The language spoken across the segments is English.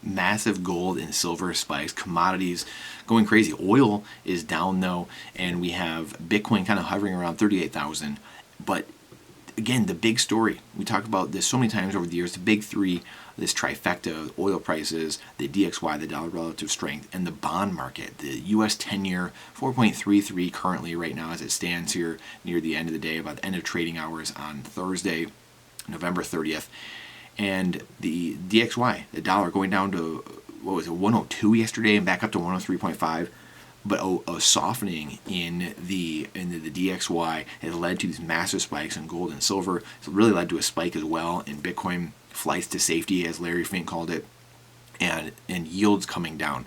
massive gold and silver spikes, commodities going crazy. Oil is down though, and we have Bitcoin kind of hovering around 38,000. But again, the big story, we talked about this so many times over the years, the big three, this trifecta, oil prices, the DXY, the dollar relative strength, and the bond market. The U.S. 10-year, 4.33 currently right now as it stands here near the end of the day, about the end of trading hours on Thursday, November 30th. And the DXY, the dollar going down to, 102 yesterday and back up to 103.5. But a softening in the DXY has led to these massive spikes in gold and silver. It's really led to a spike as well in Bitcoin flights to safety, as Larry Fink called it, and yields coming down.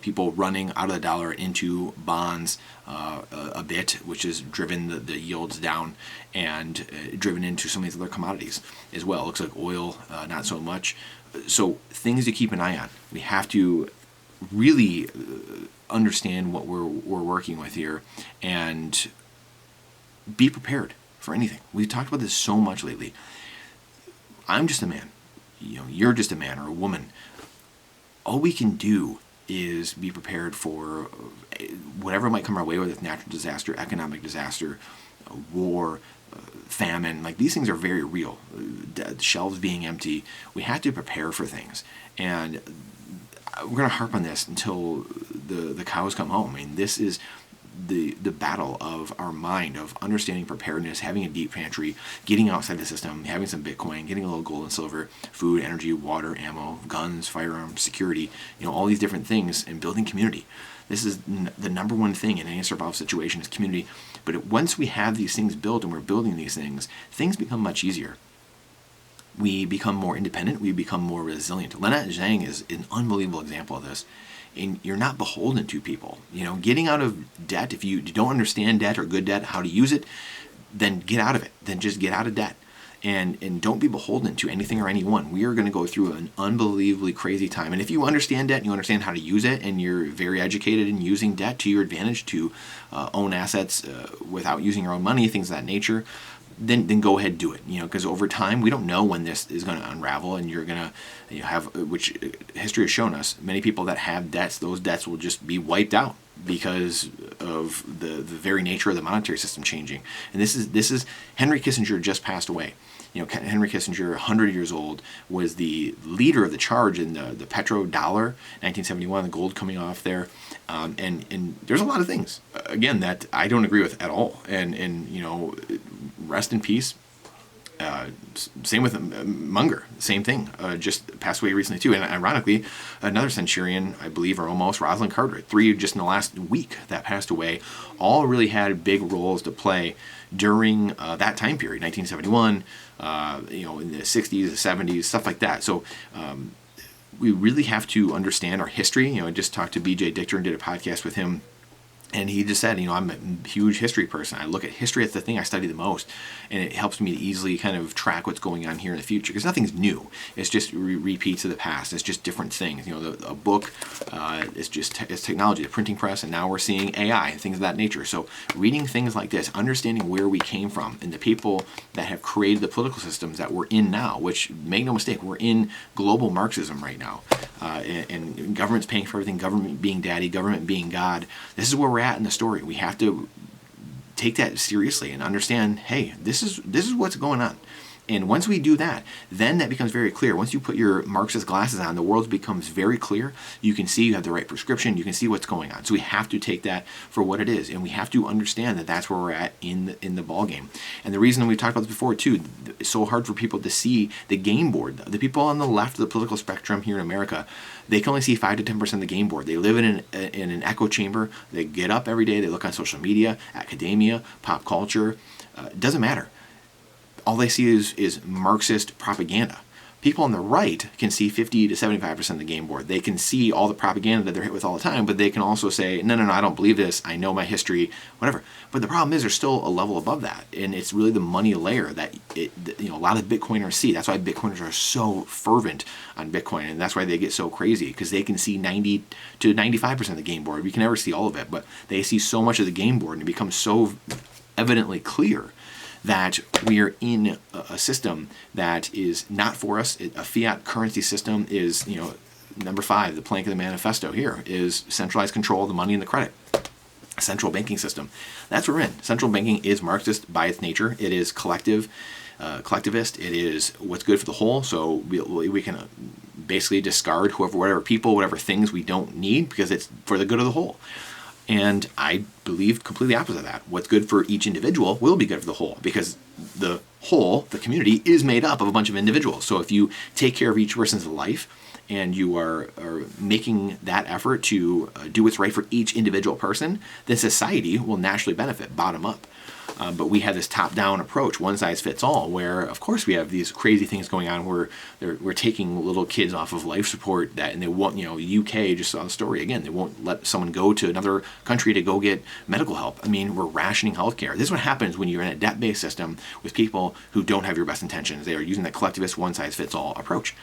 People running out of the dollar into bonds a bit, which has driven the yields down and driven into some of these other commodities as well. It looks like oil, not so much. So things to keep an eye on. We have to really understand what we're working with here and be prepared for anything. We've talked about this so much lately. I'm just a man. You're just a man or a woman. All we can do is be prepared for whatever might come our way, whether it's natural disaster, economic disaster, war, famine. Like, these things are very real. Shelves being empty. We have to prepare for things. And we're going to harp on this until the cows come home. I mean, this is the battle of our mind, of understanding preparedness, having a deep pantry, getting outside the system, having some Bitcoin, getting a little gold and silver, food, energy, water, ammo, guns, firearms, security, all these different things, and building community. This is the number one thing in any survival situation, is community. But once we have these things built and we're building these things become much easier. We become more independent. We become more resilient. Lynette Zhang is an unbelievable example of this. And you're not beholden to people. Getting out of debt, if you don't understand debt or good debt, how to use it, then get out of it. Then just get out of debt. And don't be beholden to anything or anyone. We are going to go through an unbelievably crazy time. And if you understand debt and you understand how to use it, and you're very educated in using debt to your advantage to own assets without using your own money, things of that nature, then go ahead and do it. Because over time, we don't know when this is going to unravel, and you're going to have, which history has shown us, many people that have debts, those debts will just be wiped out because of the very nature of the monetary system changing. And this is Henry Kissinger just passed away. Henry Kissinger, 100 years old, was the leader of the charge in the petrodollar, 1971, the gold coming off there. And there's a lot of things, again, that I don't agree with at all. And rest in peace. Same with Munger, same thing, just passed away recently too. And ironically, another centurion, I believe, or almost, Rosalind Cartwright, 3 just in the last week that passed away, all really had big roles to play during that time period, 1971, in the 60s, the 70s, stuff like that. So we really have to understand our history. I just talked to BJ Dichter and did a podcast with him. And he just said, I'm a huge history person. I look at history as the thing I study the most, and it helps me to easily kind of track what's going on here in the future, because nothing's new. It's just repeats of the past. It's just different things. A book, it's technology, the printing press, and now we're seeing AI and things of that nature. So reading things like this, understanding where we came from, and the people that have created the political systems that we're in now, which, make no mistake, we're in global Marxism right now. And government's paying for everything, government being daddy, government being God. This is where we're at in the story. We have to take that seriously and understand, hey, this is what's going on. And once we do that, then that becomes very clear. Once you put your Marxist glasses on, the world becomes very clear. You can see you have the right prescription. You can see what's going on. So we have to take that for what it is, and we have to understand that that's where we're at in the ball game. And the reason we've talked about this before too, it's so hard for people to see the game board. The people on the left of the political spectrum here in America, they can only see 5 to 10% of the game board. They live in an echo chamber. They get up every day. They look on social media, academia, pop culture. It doesn't matter. All they see is Marxist propaganda. People on the right can see 50 to 75% of the game board. They can see all the propaganda that they're hit with all the time, but they can also say, no, I don't believe this. I know my history, whatever. But the problem is there's still a level above that, and it's really the money layer that a lot of Bitcoiners see. That's why Bitcoiners are so fervent on Bitcoin, and that's why they get so crazy, because they can see 90 to 95% of the game board. We can never see all of it, but they see so much of the game board, and it becomes so evidently clear that we are in a system that is not for us. A fiat currency system is, number 5, the plank of the manifesto here is centralized control of the money and the credit. Central banking system. That's what we're in. Central banking is Marxist by its nature. It is collectivist. It is what's good for the whole. So we can basically discard whatever people, whatever things we don't need because it's for the good of the whole. And I believe completely opposite of that. What's good for each individual will be good for the whole because the whole, the community, is made up of a bunch of individuals. So if you take care of each person's life and you are making that effort to do what's right for each individual person, then society will naturally benefit bottom up. But we have this top-down approach, one size fits all, where of course we have these crazy things going on where we're taking little kids off of life support and they won't, UK just saw the story again, they won't let someone go to another country to go get medical help. I mean, we're rationing healthcare. This is what happens when you're in a debt-based system with people who don't have your best intentions. They are using that collectivist one-size-fits-all approach.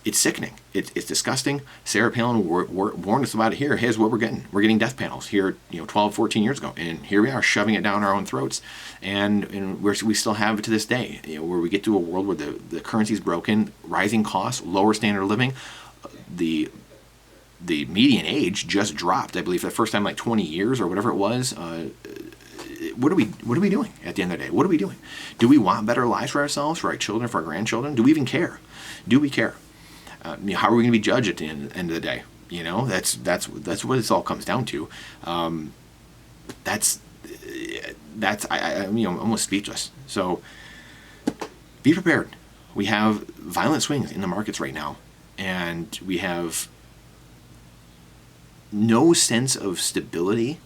It's sickening. It's disgusting. Sarah Palin warned us about it here. Here's what we're getting. We're getting death panels here, 12, 14 years ago. And here we are shoving it down our own throats. And we still have it to this day, where we get to a world where the currency is broken, rising costs, lower standard of living. The median age just dropped, I believe, for the first time in like 20 years or whatever it was. What are we doing at the end of the day? What are we doing? Do we want better lives for ourselves, for our children, for our grandchildren? Do we even care? Do we care? How are we going to be judged at the end of the day? That's what this all comes down to. I'm almost speechless. So be prepared. We have violent swings in the markets right now, and we have no sense of stability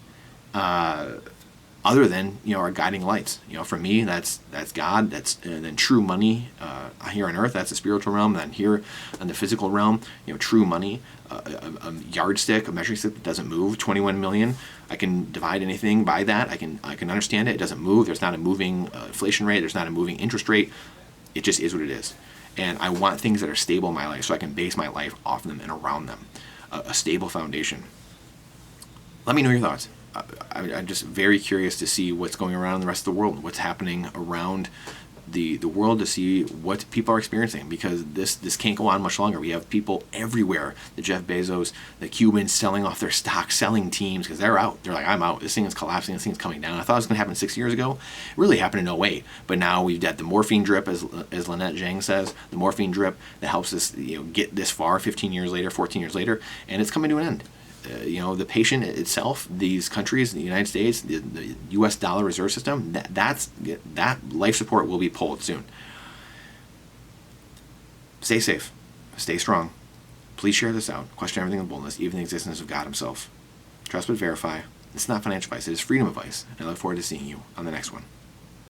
other than our guiding lights. For me, that's God. That's then true money here on earth. That's the spiritual realm. And then here in the physical realm, true money, a yardstick, a measuring stick that doesn't move. 21 million. I can divide anything by that. I can understand it. It doesn't move. There's not a moving inflation rate. There's not a moving interest rate. It just is what it is. And I want things that are stable in my life so I can base my life off of them and around them. A stable foundation. Let me know your thoughts. I'm just very curious to see what's going around in the rest of the world, what's happening around the world, to see what people are experiencing, because this can't go on much longer. We have people everywhere, the Jeff Bezos, the Cubans selling off their stock, selling teams because they're out. They're like, I'm out. This thing is collapsing. This thing is coming down. I thought it was going to happen 6 years ago. It really happened in 08. But now we've got the morphine drip, as Lynette Zhang says, the morphine drip that helps us get this far 15 years later, 14 years later, and it's coming to an end. The patient itself, these countries, the United States, the U.S. dollar reserve system, that life support will be pulled soon. Stay safe. Stay strong. Please share this out. Question everything with boldness, even the existence of God himself. Trust but verify. It's not financial advice. It is freedom advice. And I look forward to seeing you on the next one.